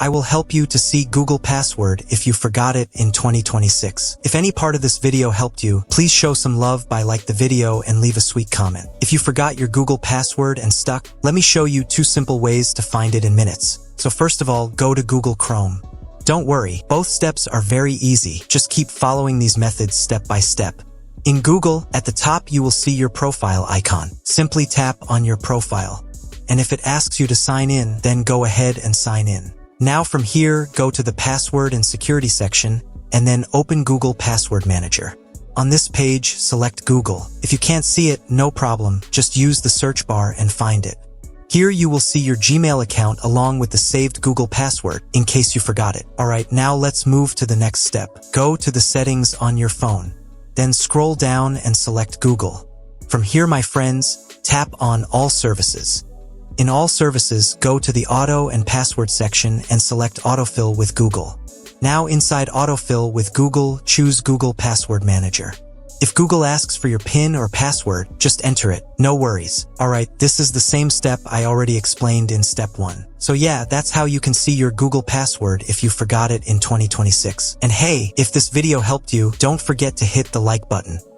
I will help you to see Google password if you forgot it in 2026. If any part of this video helped you, please show some love by like the video and leave a sweet comment. If you forgot your Google password and stuck, let me show you 2 simple ways to find it in minutes. So first of all, go to Google Chrome. Don't worry, both steps are very easy. Just keep following these methods step by step. In Google, at the top you will see your profile icon. Simply tap on your profile. And if it asks you to sign in, then go ahead and sign in. Now from here, go to the password and security section, and then open Google Password Manager. On this page, select Google. If you can't see it, no problem, just use the search bar and find it. Here you will see your Gmail account along with the saved Google password, in case you forgot it. Alright, now let's move to the next step. Go to the settings on your phone. Then scroll down and select Google. From here, my friends, tap on All Services. In All Services, go to the Auto and Password section and select Autofill with Google. Now inside Autofill with Google, choose Google Password Manager. If Google asks for your PIN or password, just enter it. No worries. Alright, this is the same step I already explained in step 1. So yeah, that's how you can see your Google password if you forgot it in 2026. And hey, if this video helped you, don't forget to hit the like button.